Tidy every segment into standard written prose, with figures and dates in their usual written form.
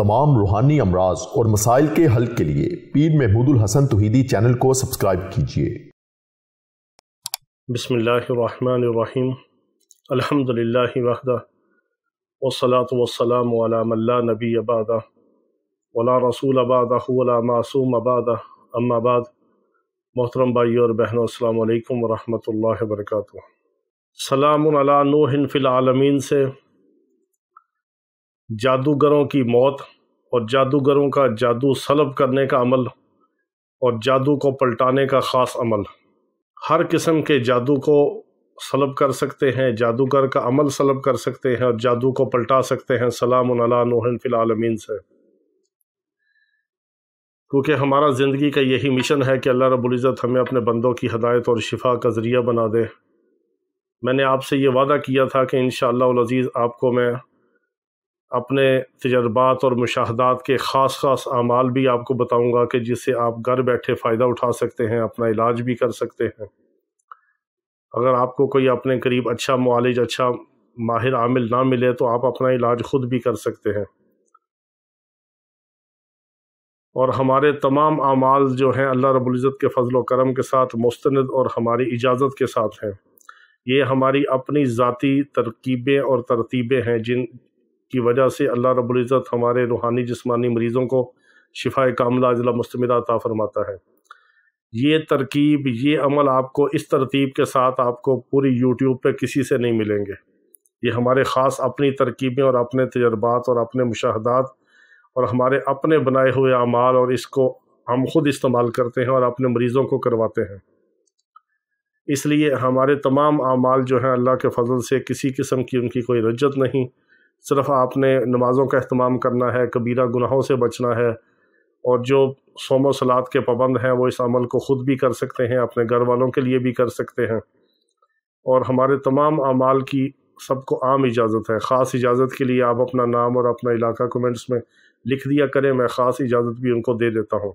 तमाम रूहानी अमराज और मसाइल के हल के लिए पीर महमूद उल हसन तौहीदी चैनल को सब्सक्राइब कीजिए। बिस्मिल्लाहिर्रहमानिर्रहीम। अल्हम्दुलिल्लाहि वहदा वस्सलातु वस्सलामु अला मन ला नबिय्य बअदा वला रसूल बअदहु वला मासूम बअदा अम्मा बाद। मोहतरम भाइयों और बहनों, अस्सलामु अलैकुम वरहमतुल्लाहि वबरकातुहू। सलामुन अला नूहिन फिल आलमीन से जादूगरों की मौत और जादूगरों का जादू सलब करने का अमल और जादू को पलटाने का ख़ास अमल। हर किस्म के जादू को सलब कर सकते हैं, जादूगर का अमल सलब कर सकते हैं और जादू को पलटा सकते हैं। सलामुन अला नूहिन फिल आलमीन से, क्योंकि हमारा ज़िंदगी का यही मिशन है कि अल्लाह रब्बुल इज़्ज़त हमें अपने बंदों की हदायत और शिफा का ज़रिया बना दे। मैंने आपसे ये वादा किया था कि इंशाअल्लाह अज़ीज़ आपको मैं अपने तजर्बात और मुशाहदात के ख़ास आमाल भी आपको बताऊंगा कि जिससे आप घर बैठे फ़ायदा उठा सकते हैं, अपना इलाज भी कर सकते हैं। अगर आपको कोई अपने करीब अच्छा मुआलिज, अच्छा माहिर आमिल ना मिले तो आप अपना इलाज ख़ुद भी कर सकते हैं। और हमारे तमाम आमाल जो हैं अल्लाह रब्बुल इज़्ज़त के फ़ज़ल व करम के साथ मुस्तनद और हमारी इजाज़त के साथ हैं। ये हमारी अपनी ज़ाती तरकीबें और तरतीबें हैं जिन की वजह से अल्लाह रब्बुल इज़्ज़त हमारे रूहानी जिस्मानी मरीज़ों को शिफाए कामिला अजला मुस्तमिदा अता फ़रमाता है। ये तरकीब, ये अमल आपको इस तरतीब के साथ आपको पूरी यूट्यूब पे किसी से नहीं मिलेंगे। ये हमारे ख़ास अपनी तरकीबें और अपने तजर्बात और अपने मुशाहदात और हमारे अपने बनाए हुए अमाल, और इसको हम खुद इस्तेमाल करते हैं और अपने मरीज़ों को करवाते हैं। इसलिए हमारे तमाम अमाल जो हैं अल्लाह के फ़ज़ल से किसी किस्म की उनकी कोई रज्जत नहीं। सिर्फ़ आपने नमाज़ों का अहतमाम करना है, कबीरा गुनाहों से बचना है, और जो सोम सलात के पाबंद हैं वो इस अमल को ख़ुद भी कर सकते हैं, अपने घर वालों के लिए भी कर सकते हैं। और हमारे तमाम अमाल की सबको आम इजाज़त है। ख़ास इजाज़त के लिए आप अपना नाम और अपना इलाका कमेंट्स में लिख दिया करें, मैं ख़ास इजाज़त भी उनको दे देता हूँ।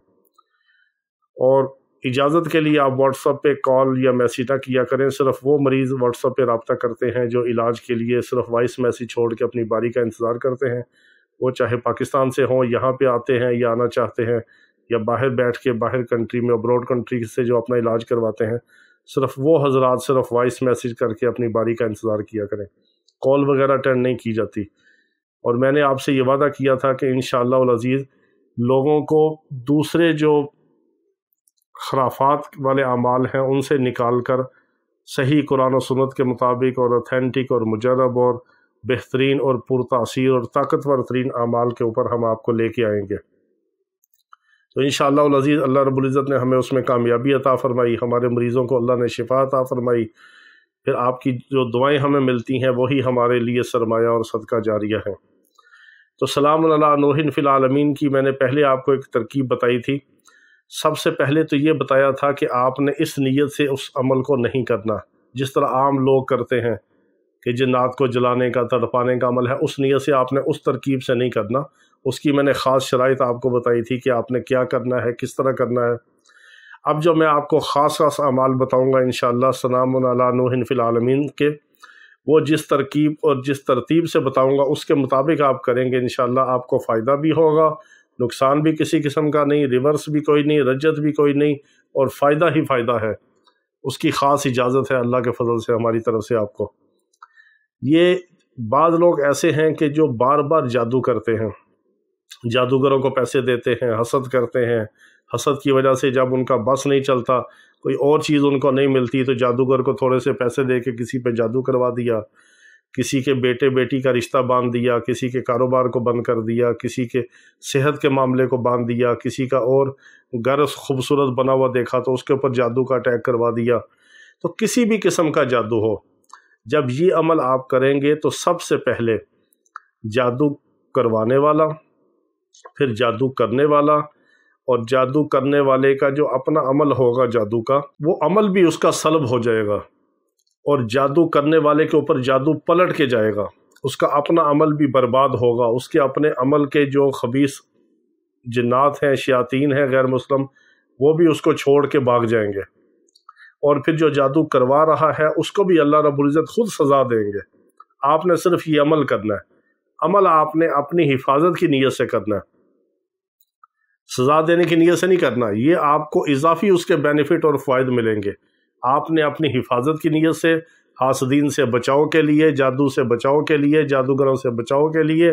और इजाज़त के लिए आप व्हाट्सएप पे कॉल या मैसेज ना किया करें। सिर्फ़ वो मरीज़ व्हाट्सएप पे रब्ता करते हैं जो इलाज के लिए सिर्फ़ वॉइस मैसेज छोड़ के अपनी बारी का इंतज़ार करते हैं। वो चाहे पाकिस्तान से हों, यहाँ पे आते हैं या आना चाहते हैं, या बाहर बैठ के बाहर कंट्री में, अब्रॉड कंट्री से जो अपना इलाज करवाते हैं, सिर्फ़ वो हज़रात सिर्फ़ वॉइस मैसेज करके अपनी बारी का इंतज़ार किया करें। कॉल वगैरह अटेंड नहीं की जाती। और मैंने आपसे ये वादा किया था कि इंशाअल्लाह अज़ीज़ लोगों को दूसरे जो खराफात वाले अमाल हैं उनसे निकाल कर सही कुरान और सुन्नत के मुताबिक और ऑथेंटिक और मुजरब और बेहतरीन और पुरतासीर और ताकतवर तरीन अमाल के ऊपर हम आपको लेके आएंगे। तो इंशाअल्लाह अज़ीज़ अल्लाह रब्बुल इज़्ज़त ने हमें उसमें कामयाबी अता फ़रमाई, हमारे मरीज़ों को अल्लाह ने शिफा अता फ़रमाई। फिर आपकी जो दुआएं हमें मिलती हैं वही हमारे लिए सरमाया और सदका जारिया है। तो सलामुन अला नूहिन फिल आलमीन की मैंने पहले आपको एक तरकीब बताई थी। सबसे पहले तो ये बताया था कि आपने इस नीयत से उस अमल को नहीं करना जिस तरह आम लोग करते हैं कि जिन्नात को जलाने का, तड़पाने का अमल है, उस नीयत से आपने उस तरकीब से नहीं करना। उसकी मैंने ख़ास शराइत आपको बताई थी कि आपने क्या करना है, किस तरह करना है। अब जो मैं आपको ख़ास अमाल बताऊँगा इंशाअल्लाह सलामुन अला नूहिन फिल आलमीन के, वो जिस तरकीब और जिस तरतीब से बताऊँगा उसके मुताबिक आप करेंगे इंशाअल्लाह आपको फ़ायदा भी होगा, नुकसान भी किसी किस्म का नहीं, रिवर्स भी कोई नहीं, रज्जत भी कोई नहीं, और फ़ायदा ही फ़ायदा है। उसकी ख़ास इजाज़त है अल्लाह के फ़ज़ल से हमारी तरफ से आपको। ये बाज़ लोग ऐसे हैं कि जो बार बार जादू करते हैं, जादूगरों को पैसे देते हैं, हसद करते हैं। हसद की वजह से जब उनका बस नहीं चलता, कोई और चीज़ उनको नहीं मिलती, तो जादूगर को थोड़े से पैसे दे के किसी पे जादू करवा दिया, किसी के बेटे बेटी का रिश्ता बांध दिया, किसी के कारोबार को बंद कर दिया, किसी के सेहत के मामले को बांध दिया, किसी का और घर खूबसूरत बना हुआ देखा तो उसके ऊपर जादू का अटैक करवा दिया। तो किसी भी किस्म का जादू हो, जब ये अमल आप करेंगे तो सबसे पहले जादू करवाने वाला, फिर जादू करने वाला, और जादू करने वाले का जो अपना अमल होगा जादू का, वो अमल भी उसका सल्ब हो जाएगा, और जादू करने वाले के ऊपर जादू पलट के जाएगा, उसका अपना अमल भी बर्बाद होगा। उसके अपने अमल के जो खबीस जिन्नात हैं, शयातीन हैं गैर मुस्लिम, वो भी उसको छोड़ के भाग जाएंगे, और फिर जो जादू करवा रहा है उसको भी अल्लाह रब्बुल इज़्ज़त खुद सज़ा देंगे। आपने सिर्फ ये अमल करना है। عمل آپ نے اپنی حفاظت کی نیت سے کرنا ہے، سزا دینے کی نیت سے نہیں کرنا۔ یہ آپ کو اضافی اس کے بینیفٹ اور فوائد ملیں گے۔ آپ نے اپنی حفاظت کی نیت سے، حاسدین سے بچاؤ کے لیے، جادو سے بچاؤ کے لیے، جادوگروں سے بچاؤ کے لیے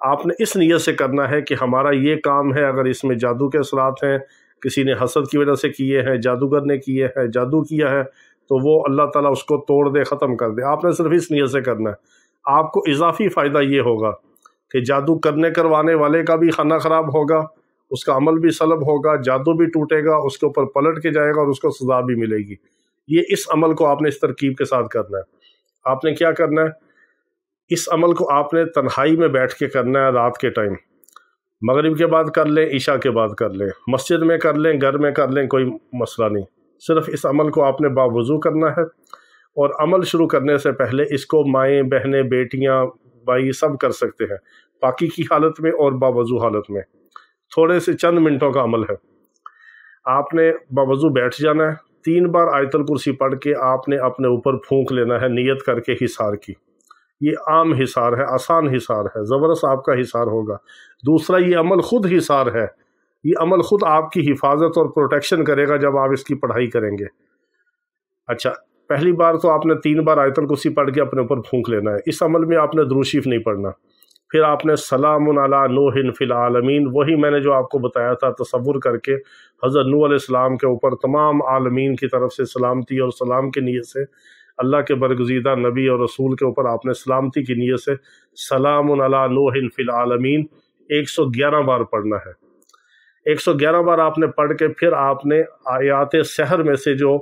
آپ نے اس نیت سے کرنا ہے کہ ہمارا یہ کام ہے، اگر اس میں جادو کے اثرات ہیں، کسی نے حسد کی وجہ سے کیے ہیں، جادوگر نے کیے ہیں، جادو کیا ہے، تو وہ اللہ تعالیٰ اس کو توڑ دے، ختم کر دے۔ آپ نے صرف اس نیت سے کرنا ہے۔ آپ کو اضافی فائدہ یہ ہوگا کہ جادو کروانے والے کا بھی خانہ خراب ہوگا، اس کا عمل بھی سلب ہوگا، جادو بھی ٹوٹے گا، اس کے اوپر پلٹ کے جائے گا اور اس کو سزا بھی ملے گی۔ یہ اس عمل کو آپ نے اس ترکیب کے ساتھ کرنا ہے۔ آپ نے کیا کرنا ہے؟ اس عمل کو آپ نے تنہائی میں بیٹھ کے کرنا ہے، رات کے ٹائم، مغرب کے بعد کر لیں، عشاء کے بعد کر لیں، مسجد میں کر لیں، گھر میں کر لیں، کوئی مسئلہ نہیں۔ صرف اس عمل کو آپ نے باوضو کرنا ہے، اور عمل شروع کرنے سے پہلے اس کو مائیں، بہنیں، بیٹیاں، بھائی سب کر سکتے ہیں، پاکی کی حالت میں اور باوضو حالت میں۔ تھوڑے سے چند منٹوں کا عمل ہے۔ آپ نے باوضو بیٹھ جانا ہے، 3 بار آیت الکرسی پڑھ کے آپ نے اپنے اوپر پھونک لینا ہے نیت کر کے حصار کی۔ یہ عام حصار ہے، آسان حصار ہے، زبردست آپ کا حصار ہوگا۔ دوسرا، یہ عمل خود حصار ہے، یہ عمل خود آپ کی حفاظت اور پروٹیکشن کرے گا جب آپ اس کی پڑھائی کریں گے۔ اچھا، پہلی بار تو آپ نے 3 بار آیت الکرسی پڑھ کے اپنے اوپر پھونک لینا ہے۔ اس عمل میں آپ نے درود شریف نہیں پڑھنا۔ پھر آپ نے سلام علی نوح فی العالمین، وہی میں نے جو آپ کو بتایا تھا، تصور کر کے حضرت نوح علیہ السلام کے اوپر تمام عالمین کی طرف سے سلامتی اور سلام کی نیت سے، اللہ کے برگزیدہ نبی اور رسول کے اوپر آپ نے سلامتی کی نیت سے سلام علی نوح فی العالمین 111 بار پڑھنا ہے۔ 111 بار آپ نے پڑھ کے پھر آپ نے آیات سحر میں سے جو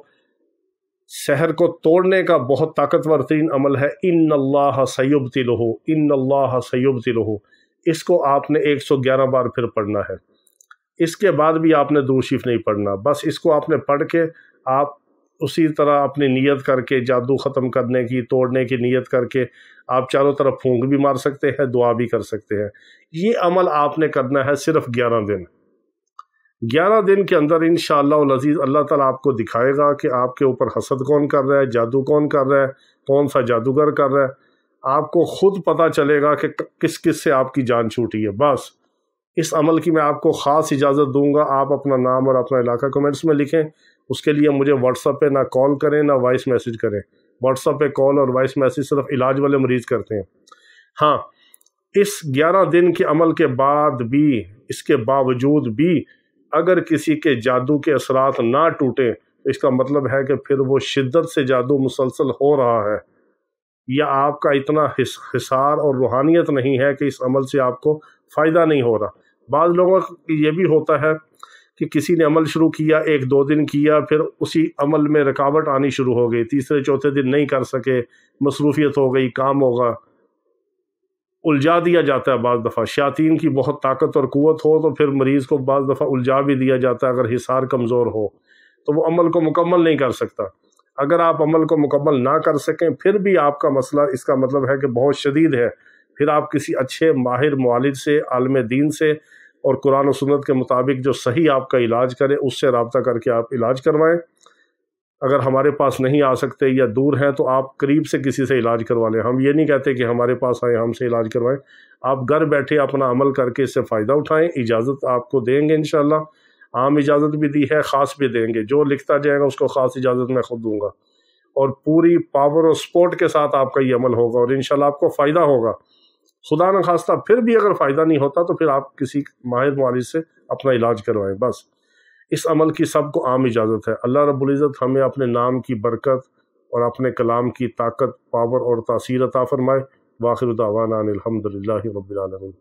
سحر کو توڑنے کا بہت طاقتور ترین عمل ہے، ان اللہ سیبطلہ، ان اللہ سیبطلہ، اس کو آپ نے 111 بار پھر پڑھنا ہے۔ اس کے بعد بھی آپ نے درود شریف نہیں پڑھنا، بس اس کو آپ نے پڑھ کے آپ اسی طرح اپنی نیت کر کے جادو ختم کرنے کی، توڑنے کی نیت کر کے آپ چاروں طرف پھونک بھی مار سکتے ہیں، دعا بھی کر سکتے ہیں۔ یہ عمل آپ نے کرنا ہے صرف 11 دن۔ 11 دن کے اندر انشاءاللہ العزیز اللہ تعالیٰ آپ کو دکھائے گا کہ آپ کے اوپر حسد کون کر رہا ہے، جادو کون کر رہا ہے، کون سا جادوگر کر رہا ہے۔ آپ کو خود پتہ چلے گا کہ کس کس سے آپ کی جان چھوٹی ہے۔ بس اس عمل کی میں آپ کو خاص اجازت دوں گا، آپ اپنا نام اور اپنا علاقہ کمنٹس میں لکھیں۔ اس کے لیے مجھے واٹس ایپ پہ نہ کال کریں نہ وائس میسیج کریں۔ واٹس ایپ پہ کال اور وائس میسیج صرف علاج والے مریض کرتے ہیں۔ ہاں، اس 11 دن کے عمل کے بعد بھی، اس کے باوجود بھی اگر کسی کے جادو کے اثرات نہ ٹوٹیں، اس کا مطلب ہے کہ پھر وہ شدت سے جادو مسلسل ہو رہا ہے، یا آپ کا اتنا حصار اور روحانیت نہیں ہے کہ اس عمل سے آپ کو فائدہ نہیں ہو رہا۔ بعض لوگوں کو یہ بھی ہوتا ہے کہ کسی نے عمل شروع کیا، 1-2 دن کیا، پھر اسی عمل میں رکاوٹ آنی شروع ہو گئی، تیسرے چوتھے دن نہیں کر سکے، مصروفیت ہو گئی، کام ہوگا، الجھا دیا جاتا ہے۔ بعض دفعہ شیاطین کی بہت طاقت اور قوت ہو تو پھر مریض کو بعض دفعہ الجھا بھی دیا جاتا ہے، اگر حصار کمزور ہو تو وہ عمل کو مکمل نہیں کر سکتا۔ اگر آپ عمل کو مکمل نہ کر سکیں پھر بھی آپ کا مسئلہ اس کا مطلب ہے کہ بہت شدید ہے، پھر آپ کسی اچھے ماہر معالج سے، عالم دین سے، اور قرآن و سنت کے مطابق جو صحیح آپ کا علاج کرے اس سے رابطہ کر کے آپ علاج کروائیں۔ اگر ہمارے پاس نہیں آ سکتے یا دور ہیں تو آپ قریب سے کسی سے علاج کروا لیں۔ ہم یہ نہیں کہتے کہ ہمارے پاس آئیں ہم سے علاج کروائیں، آپ گھر بیٹھے اپنا عمل کر کے اس سے فائدہ اٹھائیں۔ اجازت آپ کو دیں گے انشاءاللہ، عام اجازت بھی دی ہے، خاص بھی دیں گے، جو لکھتا جائے گا اس کو خاص اجازت میں خود دوں گا، اور پوری پاور اور سپورٹ کے ساتھ آپ کا یہ عمل ہوگا، اور انشاءاللہ آپ کو فائدہ ہوگا۔ خدا نہ خواستہ پھر بھی اگر فائدہ نہیں ہوتا تو پھر آپ کسی ماہر معالج سے اپنا علاج کروائیں۔ بس اس عمل کی سب کو عام اجازت ہے۔ اللہ رب العزت ہمیں اپنے نام کی برکت اور اپنے کلام کی طاقت، پاور اور تاثیر عطا فرمائے۔ وآخر دعوانا ان الحمد للہ رب العالمین۔